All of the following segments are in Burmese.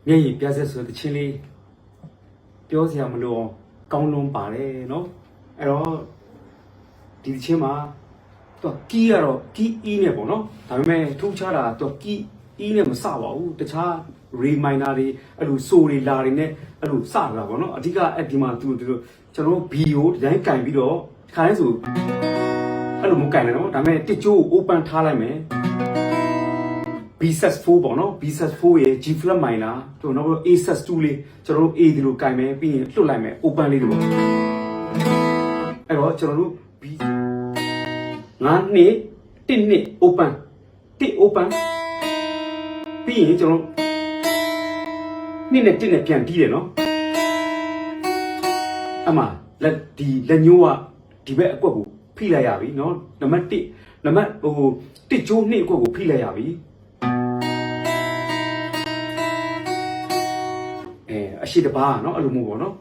မျက်ရည်ပြဆက်ဆိုတဲ့ချင်းလေးပြောစရာမလိုအောင်ကောင်းလုံးပါတယ်နော်အဲ့တော့ဒီချင်းမှာသူကီးကတော့ကီးအီးနဲ့ပေါ့နော်ဒါပေမဲ့ထူးခြားတာသူကကီးအီးနဲ့မစပါဘူးတခြား reminder တွေအဲ့လိုဆိုတွေလာတွေနဲ့အဲ့လိုစတာပေါ့နော်အဓိကအဲ့ဒီမှာသူတို့ကျွန်တော်တို့ B ကိုဒီတိုင်းကင်ပြီးတော့ခါတိုင်းဆိုအဲ့လိုမကင်နဲ့နော်ဒါပေမဲ့တစ်ချိုး open ထားလိုက်မယ်B-sus4 ပေါ့နော်B-sus4 ရဲ့ G flat minor တို့နောက် A-sus2 လေးကျွန်တော်တို့ A ဒီလိုကင်မယ်ပြီးရင်လွတ်လိုက်မယ် open လေးတွေပေါ့အဲ့တော့ကျွန်တော်တို့ B 9နှစ်1နှစ် open 1 open ပြီးရင်ကျွန်တော်နှစ်နဲ့1နဲ့ပြန်ပြီးတယ်နော်အမှလက်ညိုးကဒီဘက်အကွက်ကိုဖိလိုက်ရပြီနော်နံပါတ်1နံပါတ်တစ်ကျိုး2အကွက်ကိုဖိလိုက်ရပြီအရှိတပါးเนาะအဲ့လိုမျိုးပေါ့เนาะ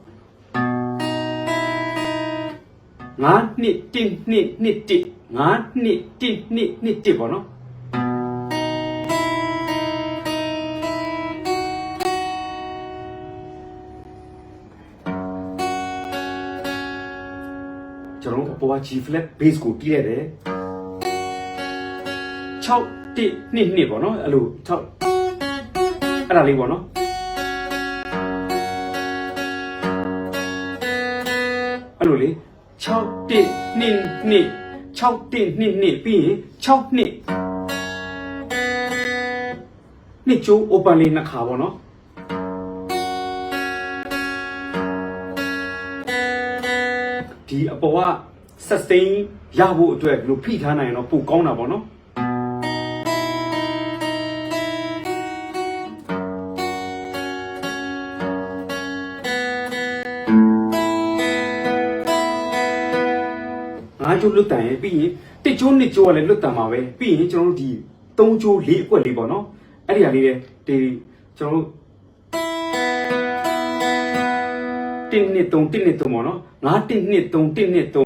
9နှစ်1နှစ်2 1 9နှစ်1နှစ်2 1ပေါ့เนาะကျွန်တော်အပေါ်က G flat bass ကိုတီးလိုက်တယ်6 1 2 2ပေါ့เนาะအဲ့လို6အဲ့ဒါလေးပေါ့เนาะအဲ့လိုလေ6 1 2 2 6 1 2 2ပြီးရင်6နှစ်နှစ်ကျိုး open လေးနှစ်ခါပေါ့နော်ဒီအပေါ်က sustain ရဖို့အတွက်လို့ဖိထားနိုင်ရင်တော့ပိုကောင်းတာပေါ့နော်9ကျိုးလွတ်တန်ရင်ပြီးရင်1ကျိုး2ကျိုးကလည်းလွတ်တန်ပါပဲပြီးရင်ကျွန်တော်တို့ဒီ3ကျိုး4အကွက်လေးပေါ့နော်အဲ့ဒီဟာလေးတွေဒီကျွန်တော်တို့1နှစ်3 1နှစ်3ပေါ့နော်9 1နှစ်3 1နှစ်3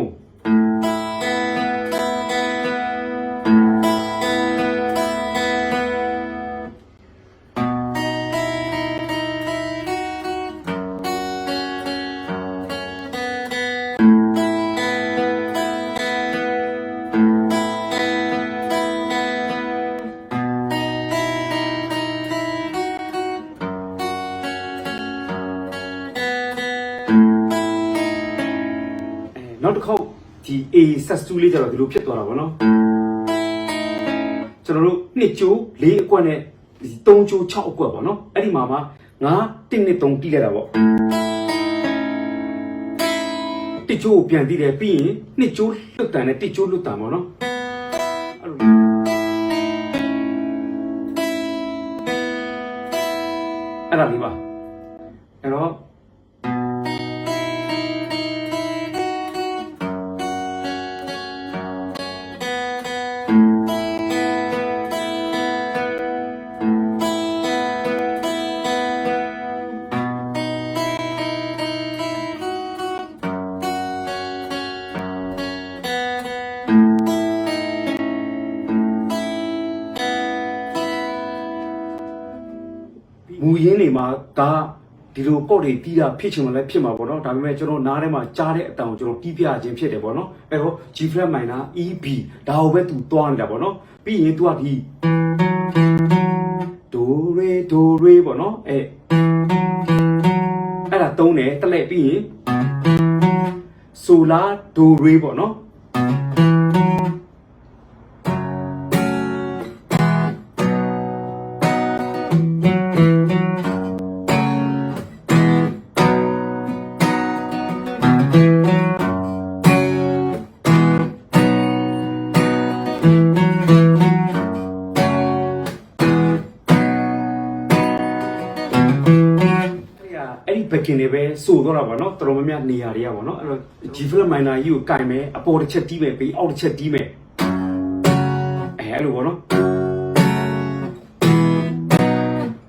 နောက်တစ်ခေါက်ဒီ A sus2 လေးကျတော့ဒီလိုဖြစ်သွားတာပေါ့နော်ကျွန်တော်တို့2ကျိုး4အကွက်နဲ့ဒီ3ကျိုး6အကွက်ပေါ့နော်အဲ့ဒီမှာမှ9 1နဲ့3တီးလိုက်တာပေါ့1ကျိုးကိုပြန်တီးတယ်ပြီးရင်2ကျိုးလွတ်တန်နဲ့1ကျိုးလွတ်တန်ပေါ့နော်အဲ့လိုအဲ့ဒါလေးပါအဲ့တော့မူရင်းတွေမှာဒါဒီလိုကော့တွေတီးတာဖြစ်ချင်မှလည်းဖြစ်မှာပေါ့နော်ဒါပေမဲ့ကျွန်တော်နားထဲမှာကြားတဲ့အတောင်ကျွန်တော်တီးပြခြင်းဖြစ်တယ်ပေါ့နော်အဲ့တော့ G flat minor EB ဒါကိုပဲသူသွားနေတာပေါ့နော်ပြီးရင်သူကဒီဒိုရေပေါ့နော်အဲ့ဒါသုံးတယ်တက်လက်ပြီးရင်ဆိုလာဒိုရေပေါ့နော်အဲ့ဒီ backing တွေပဲစိုးတော့တာပေါ့နော်တော်တော်များများနေရာတွေကပေါ့နော်အဲ့တော့ G flat minor ကြီးကိုကင်မယ်အပေါ်တစ်ချက်တီးမယ်ပြီးအောက်တစ်ချက်တီးမယ်အဲ့လိုပေါ့နော်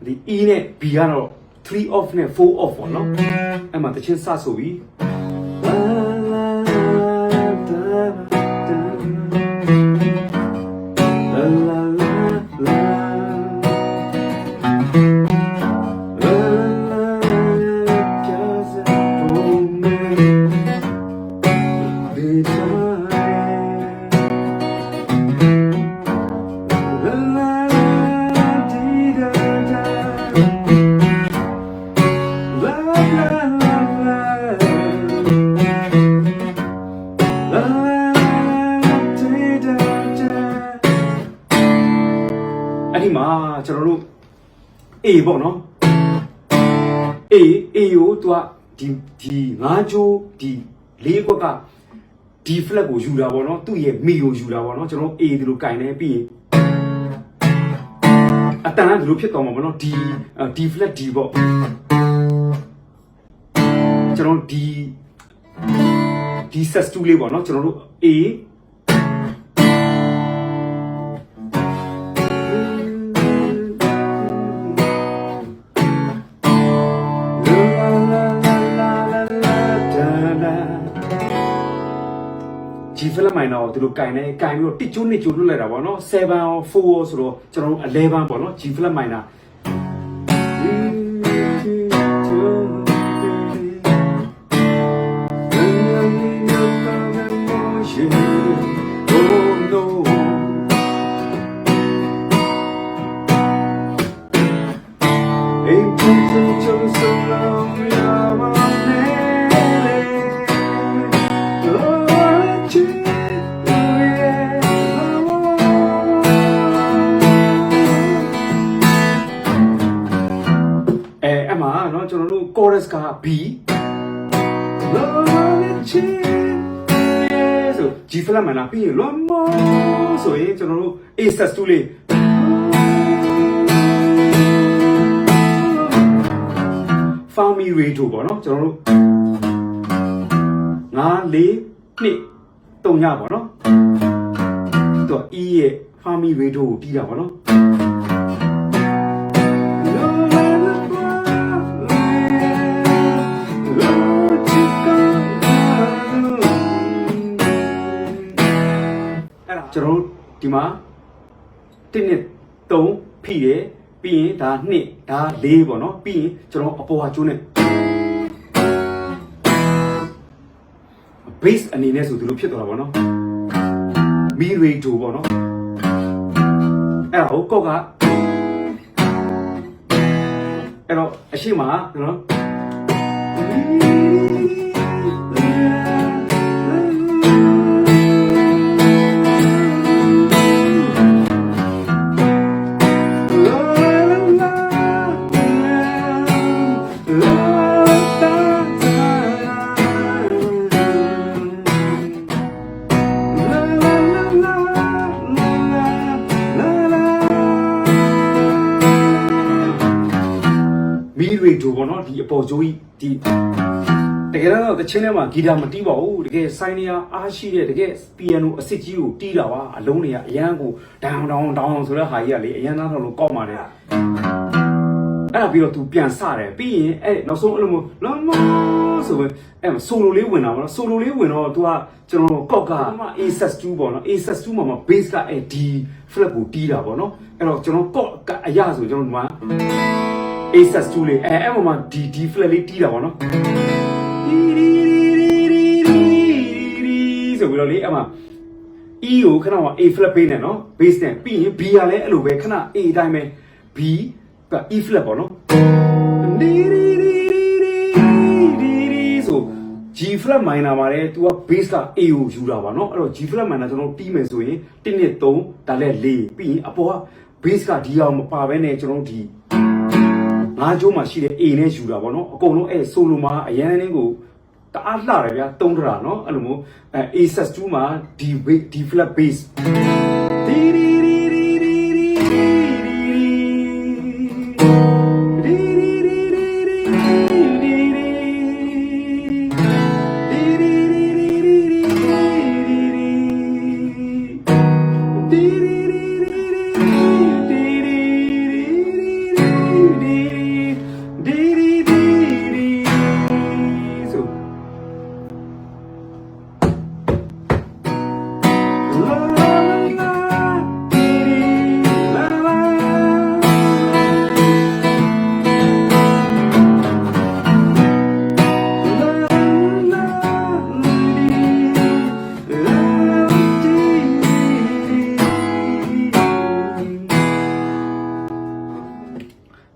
ဒီ E နဲ့ B ကတော့3 off နဲ့4 off ပေါ့နော်အဲ့မှာတစ်ချက်စဆိုပြီး A ပေါ့နော် A ကိုသူကဒီငါးကြိုးဒီလေးခွက်ကဒီ flat ကိုယူတာပေါ့နော်သူ့ရဲ့မိကိုယူတာပေါ့နော်ကျွန်တော် A ဒီလိုကင်နေပြီးရင်အတန်ကဒီလိုဖြစ်သွားမှာပေါ့နော်ဒီ flat D ပေါ့ကျွန်တော်ဒီ set2 လေးပေါ့နော်ကျွန်တော်တို့ A G flat minor ကိုဒီလိုကင်နေကင်ပြီးတော့တစ်ကျိုးနှစ်ကျိုးလွတ်လိုက်တာပေါ့နော်7 or 4 ဆိုတော့ကျွန်တော်တို့11ပေါ့နော် G flat minorကျွန်တော်တို့ chorus က B ဆို G flat minor ပြီးရင်လွမ်းမောဆိုရင်ကျွန်တော်တို့ A sus2 လေး Fa mi re do ပေါ့နော်ကျွန်တော်တို့9 4 2 3ညပေါ့နော်သူက E ရဲ့ Fa mi re do ကိုတီးတာပေါ့နော်ကျွန်တော်ဒီမှာ1နဲ့3ဖိတယ်ပြီးရင်ဒါ2ဒါ4ပေါ့နော်ပြီးရင်ကျွန်တော်အပေါ်ဟာကျိုးနဲ့ base အနေနဲ့ဆိုဒီလိုဖြစ်သွားတာပေါ့နော် mi re do ပေါ့နော်အဲ့ဒါကိုကော့ကအဲ့တော့အရှိမနော်ဒူပေါ့နော်ဒီအပေါ်ကျိုးကြီးဒီတကယ်တော့တချင်းထဲမှာဂီတာမတီးပါဘူးတကယ်ဆိုင်းနေရအားရှိတဲ့တကယ်ပီယန်နိုအစစ်ကြီးကိုတီးတာပါအလုံးတွေကအရန်ကိုဒေါင်းဆိုတဲ့ဟာကြီးကလေအရန်သားတော့လို့ကောက်ပါတယ်အဲ့ဒါပြီးတော့ तू ပြန်စတယ်ပြီးရင်အဲ့နောက်ဆုံးအဲ့လိုမျိုးလောမောဆိုပဲအဲ့ဆိုလိုလေးဝင်တာပေါ့နော်ဆိုလိုလေးဝင်တော့ तू ကကျွန်တော်ကောက်က A sus2 ပေါ့နော် A sus2 မှာ bass ကအဲ့ဒီ flat ကိုတီးတာပေါ့နော်အဲ့တော့ကျွန်တော်ကော့ကအရာဆိုကျွန်တော်ဒီမှာA sus2 လေးအဲ့မှာဒီ flat လေးတီးတာပေါ့နော်ဆိုပြီးတော့လေအဲ့မှာ E ကိုခဏက A flat ပေးနေနော် bass နဲ့ပြီးရင် B ကလည်းအဲ့လိုပဲခဏ A အတိုင်းပဲ B က E flat ပေါ့နော်ဆို G flat minor မှာလည်း तू က bass က A ကိုယူတာပါနော်အဲ့တော့ G flat minor ကျွန်တော်တီးမယ်ဆိုရင်1နဲ့3ဒါလည်း4ပြီးရင်အပေါ်က bass ကဒီအောင်မပါဘဲနဲ့ကျွန်တော်ဒီငါးကျိုးမှာရှိတဲ့ A နဲ့ယူတာပေါ့နော်အကုန်လုံးအဲ့ဆိုလိုမှာအရန်လေးကိုတအားလှတယ်ဗျာသုံးထတာနော်အဲ့လိုမျိုးA sus2 မှာဒီ flat bass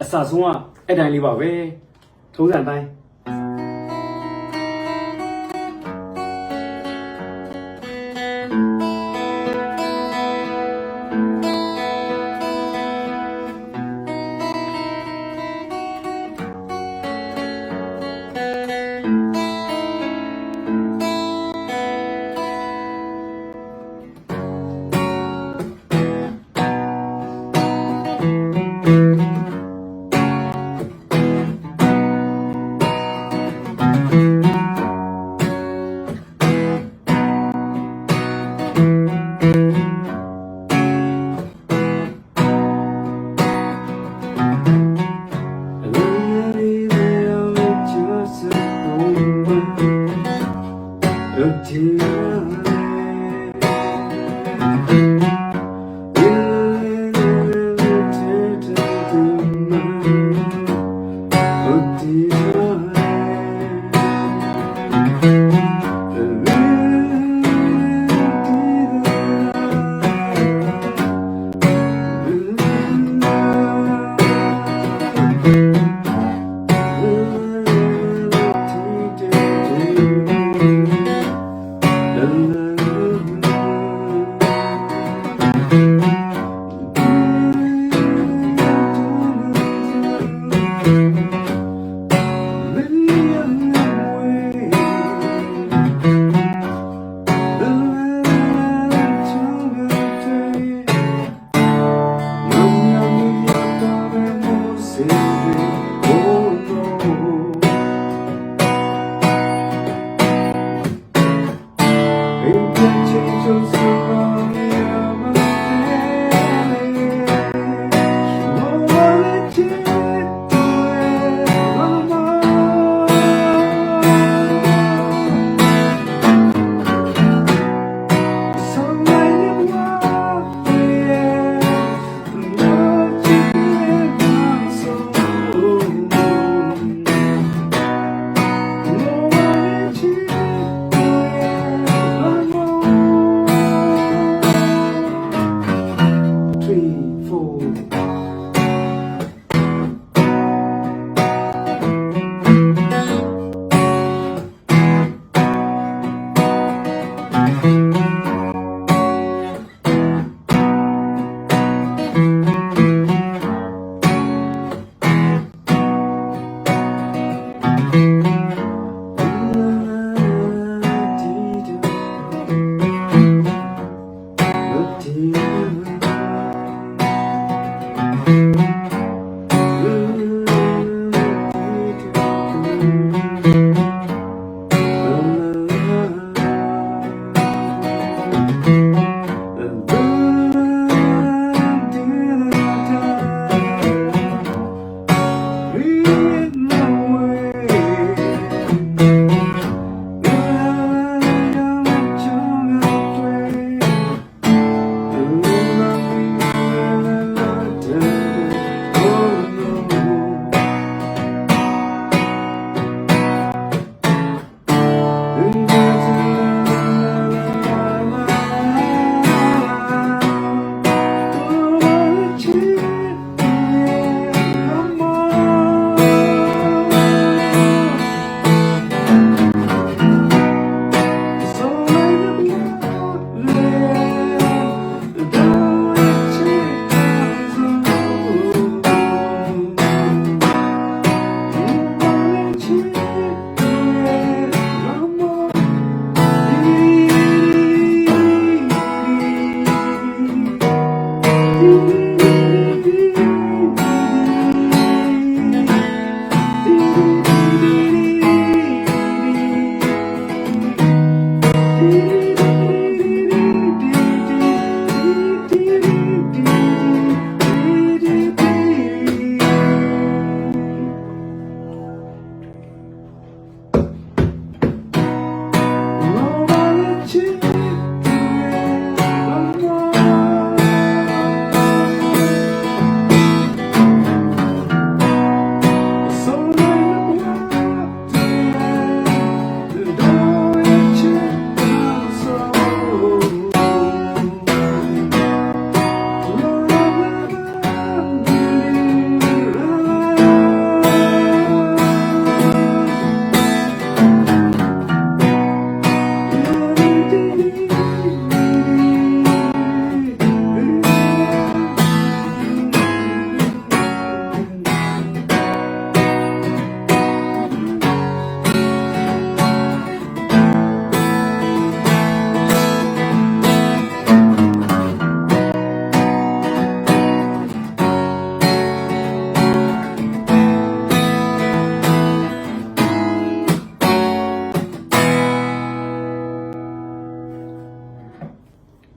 အစဆုံးကအဲ့တိုင်းလေးပါပဲထုံးစံတိုင်း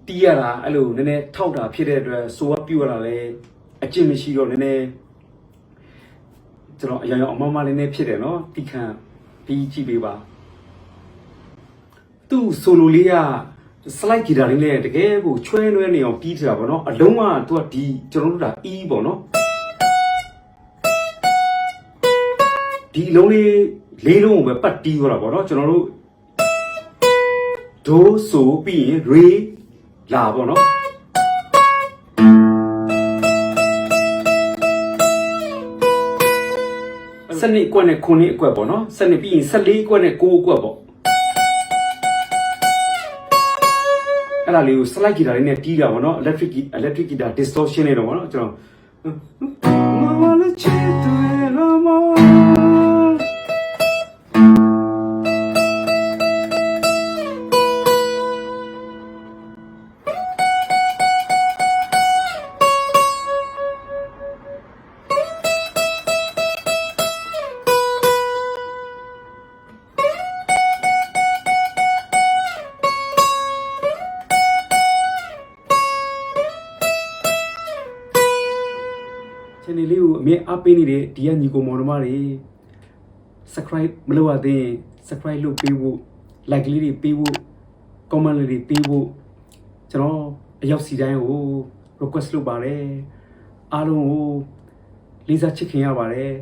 တီးရတာအဲ့လိုနည်းနည်းထောက်တာဖြစ်တဲ့အတွက်ဆိုကပြူရတာလည်းအကျင့်မရှိတော့နည်းနည်းကျွန်တော်အရင်အမမလေးနဲ့ဖြစ်တယ်နော်တိခန့်ပြီးကြည့်ပေးပါသူ့ဆိုလိုလေးက slide guitar လေးနဲ့တကယ်ကိုချွဲလွဲနေအောင်ပြီးထားတာပေါ့နော်အလုံးကသူကဒီကျွန်တော်တို့ဒါ E ပေါ့နော်ဒီအလုံးလေးလေးလုံးကိုပဲပတ်တီးသွားတာပေါ့နော်ကျွန်တော်တို့ဒိုးဆိုပြီးရင် re လာပေါ့နော်စနစ်ကွက်နဲ့ခုနှစ်အကွက်ပေါ့နော်စနစ်ပြီးရင်14ကွက်နဲ့9ကွက်ပေါ့အဲ့ဒါလေးကို slide guitar လေးနဲ့တီးတာပေါ့နော် electric guitar distortion နဲ့တော့ပေါ့နော်ကျွန်တော်channel လေးကိုအမြဲအားပေးနေတဲ့ဒီကညီကိုမောင်နှမတွေ subscribe မလုပ်ရသေးရင် subscribe လုပ်ပေးဖို့ like လေးတွေပေးဖို့ comment လေးတွေပေးဖို့ကျွန်တော်အရောက်စီတိုင်းကို request လုပ်ပါတယ်အားလုံးကိုလေးစားချစ်ခင်ရပါတယ်